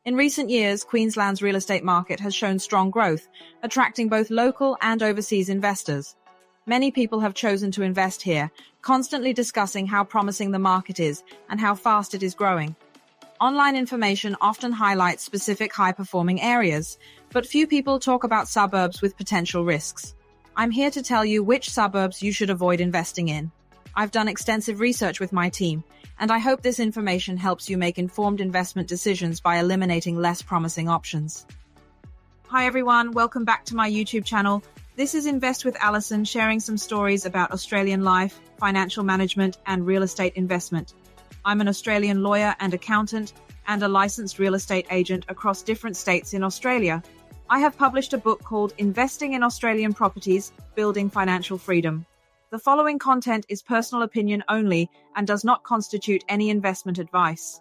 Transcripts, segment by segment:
In recent years, Queensland's real estate market has shown strong growth, attracting both local and overseas investors. Many people have chosen to invest here, constantly discussing how promising the market is and how fast it is growing. Online information often highlights specific high-performing areas, but few people talk about suburbs with potential risks. I'm here to tell you which suburbs you should avoid investing in. I've done extensive research with my team, and I hope this information helps you make informed investment decisions by eliminating less promising options. Hi everyone, welcome back to my YouTube channel. This is Invest with Alison, sharing some stories about Australian life, financial management, and real estate investment. I'm an Australian lawyer and accountant, and a licensed real estate agent across different states in Australia. I have published a book called Investing in Australian Properties, Building Financial Freedom. The following content is personal opinion only and does not constitute any investment advice.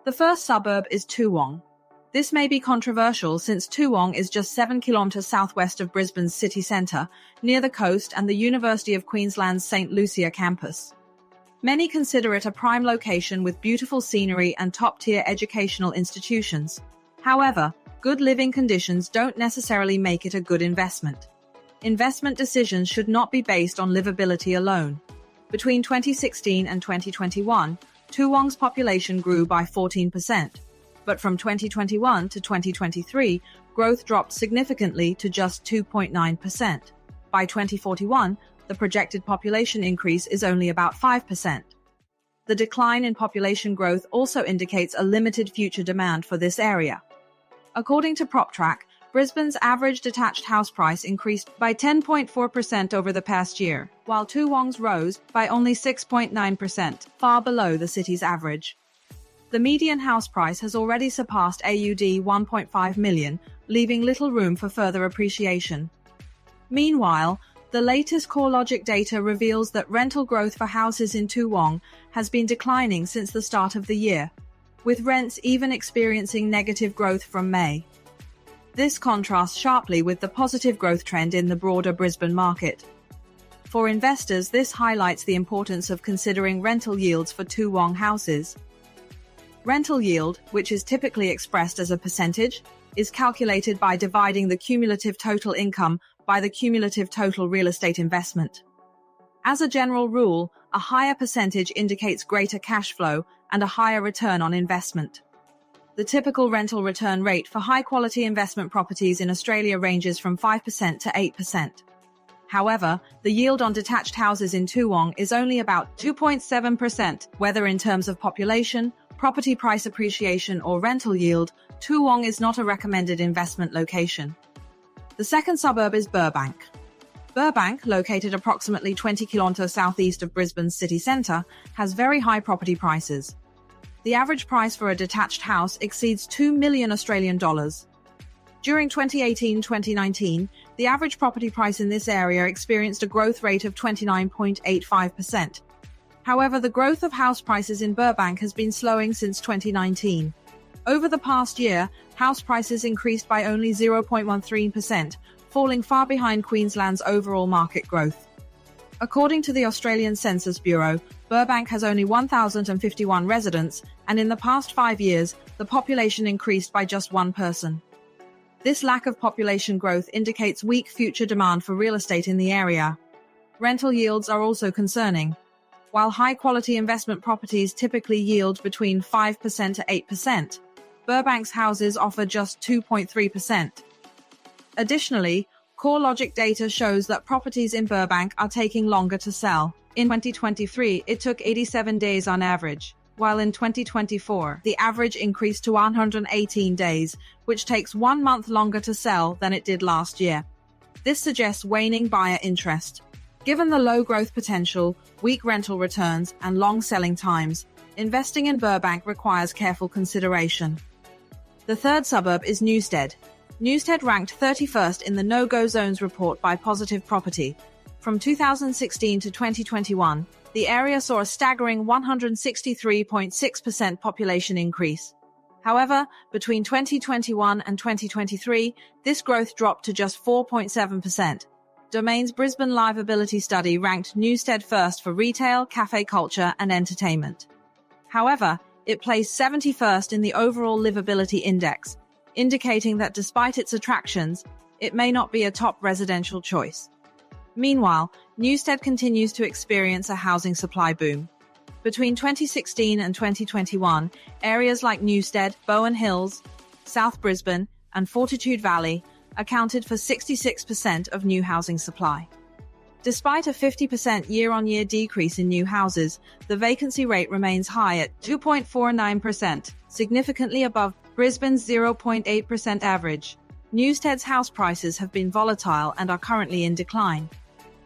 The first suburb is Toowong. This may be controversial since Toowong is just 7 kilometres southwest of Brisbane's city centre, near the coast and the University of Queensland's St Lucia campus. Many consider it a prime location with beautiful scenery and top-tier educational institutions. However, good living conditions don't necessarily make it a good investment. Investment decisions should not be based on livability alone. Between 2016 and 2021, Toowong's population grew by 14%. But from 2021 to 2023, growth dropped significantly to just 2.9%. By 2041, the projected population increase is only about 5%. The decline in population growth also indicates a limited future demand for this area. According to PropTrack, Brisbane's average detached house price increased by 10.4% over the past year, while Toowong's rose by only 6.9%, far below the city's average. The median house price has already surpassed AUD 1.5 million, leaving little room for further appreciation. Meanwhile, the latest CoreLogic data reveals that rental growth for houses in Toowong has been declining since the start of the year, with rents even experiencing negative growth from May. This contrasts sharply with the positive growth trend in the broader Brisbane market. For investors, this highlights the importance of considering rental yields for Toowong houses. Rental yield, which is typically expressed as a percentage, is calculated by dividing the cumulative total income by the cumulative total real estate investment. As a general rule, a higher percentage indicates greater cash flow and a higher return on investment. The typical rental return rate for high-quality investment properties in Australia ranges from 5% to 8%. However, the yield on detached houses in Toowong is only about 2.7%, whether in terms of population, property price appreciation, or rental yield. Toowong is not a recommended investment location. The second suburb is Burbank. Burbank, located approximately 20 kilometres southeast of Brisbane's city centre, has very high property prices. The average price for a detached house exceeds 2 million Australian dollars. During 2018-2019, the average property price in this area experienced a growth rate of 29.85%. However, the growth of house prices in Burbank has been slowing since 2019. Over the past year, house prices increased by only 0.13%, falling far behind Queensland's overall market growth. According to the Australian Census Bureau, Burbank has only 1,051 residents, and in the past 5 years, the population increased by just one person. This lack of population growth indicates weak future demand for real estate in the area. Rental yields are also concerning. While high-quality investment properties typically yield between 5% to 8%, Burbank's houses offer just 2.3%. Additionally, CoreLogic data shows that properties in Burbank are taking longer to sell. In 2023, it took 87 days on average, while in 2024, the average increased to 118 days, which takes 1 month longer to sell than it did last year. This suggests waning buyer interest. Given the low growth potential, weak rental returns, and long selling times, investing in Burbank requires careful consideration. The third suburb is Newstead. Newstead ranked 31st in the no-go zones report by Positive Property. From 2016 to 2021, the area saw a staggering 163.6% population increase. However, between 2021 and 2023, this growth dropped to just 4.7%. Domain's Brisbane Liveability Study ranked Newstead first for retail, cafe culture, and entertainment. However, It placed 71st in the overall livability index, indicating that despite its attractions, it may not be a top residential choice. Meanwhile, Newstead continues to experience a housing supply boom. Between 2016 and 2021, areas like Newstead, Bowen Hills, South Brisbane, and Fortitude Valley accounted for 66% of new housing supply. Despite a 50% year-on-year decrease in new houses, the vacancy rate remains high at 2.49%, significantly above Brisbane's 0.8% average. Newstead's house prices have been volatile and are currently in decline.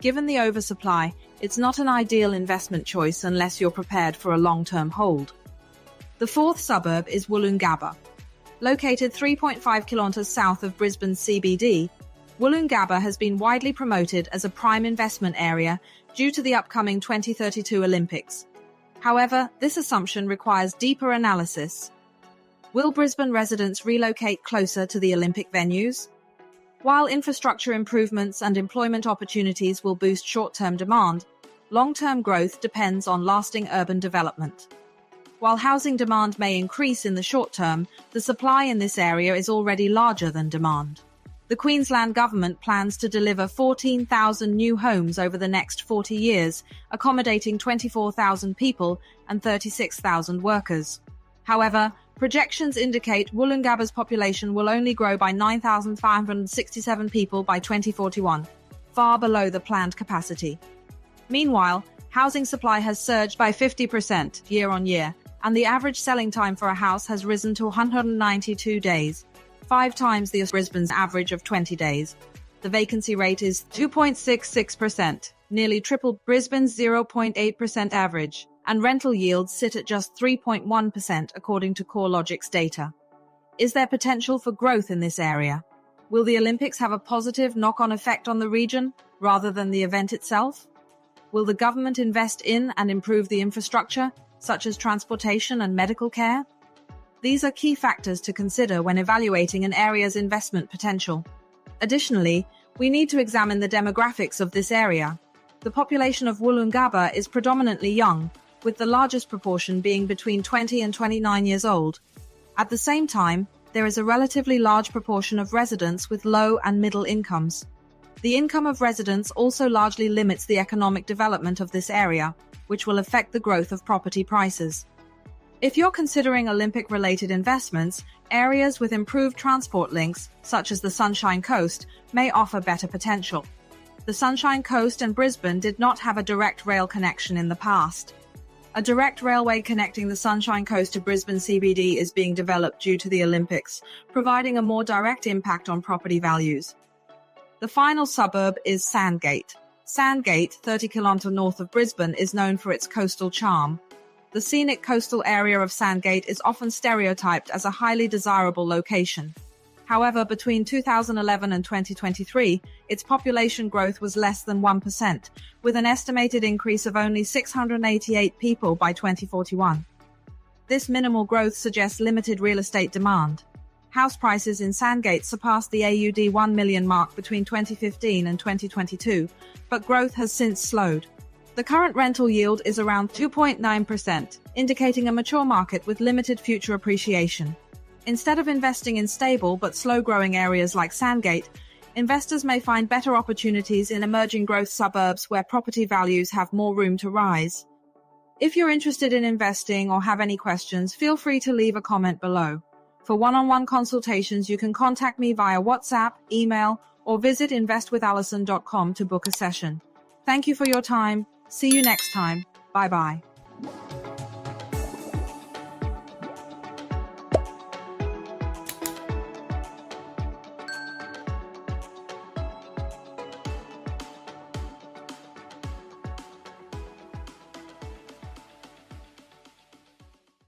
Given the oversupply, it's not an ideal investment choice unless you're prepared for a long-term hold. The fourth suburb is Woolloongabba. Located 3.5 kilometres south of Brisbane's CBD, Woolloongabba has been widely promoted as a prime investment area due to the upcoming 2032 Olympics. However, this assumption requires deeper analysis. Will Brisbane residents relocate closer to the Olympic venues? While infrastructure improvements and employment opportunities will boost short-term demand, long-term growth depends on lasting urban development. While housing demand may increase in the short term, the supply in this area is already larger than demand. The Queensland Government plans to deliver 14,000 new homes over the next 40 years, accommodating 24,000 people and 36,000 workers. However, projections indicate Woolloongabba's population will only grow by 9,567 people by 2041, far below the planned capacity. Meanwhile, housing supply has surged by 50% year-on-year, and the average selling time for a house has risen to 192 days, 5 times the Brisbane's average of 20 days. The vacancy rate is 2.66%, nearly triple Brisbane's 0.8% average, and rental yields sit at just 3.1% according to CoreLogic's data. Is there potential for growth in this area? Will the Olympics have a positive knock-on effect on the region, rather than the event itself? Will the government invest in and improve the infrastructure, such as transportation and medical care? These are key factors to consider when evaluating an area's investment potential. Additionally, we need to examine the demographics of this area. The population of Woolloongabba is predominantly young, with the largest proportion being between 20 and 29 years old. At the same time, there is a relatively large proportion of residents with low and middle incomes. The income of residents also largely limits the economic development of this area, which will affect the growth of property prices. If you're considering Olympic-related investments, areas with improved transport links, such as the Sunshine Coast, may offer better potential. The Sunshine Coast and Brisbane did not have a direct rail connection in the past. A direct railway connecting the Sunshine Coast to Brisbane CBD is being developed due to the Olympics, providing a more direct impact on property values. The final suburb is Sandgate. Sandgate, 30 kilometres north of Brisbane, is known for its coastal charm. The scenic coastal area of Sandgate is often stereotyped as a highly desirable location. However, between 2011 and 2023, its population growth was less than 1%, with an estimated increase of only 688 people by 2041. This minimal growth suggests limited real estate demand. House prices in Sandgate surpassed the AUD 1 million mark between 2015 and 2022, but growth has since slowed. The current rental yield is around 2.9%, indicating a mature market with limited future appreciation. Instead of investing in stable but slow-growing areas like Sandgate, investors may find better opportunities in emerging growth suburbs where property values have more room to rise. If you're interested in investing or have any questions, feel free to leave a comment below. For one-on-one consultations, you can contact me via WhatsApp, email, or visit investwithalison.com to book a session. Thank you for your time. See you next time. Bye-bye.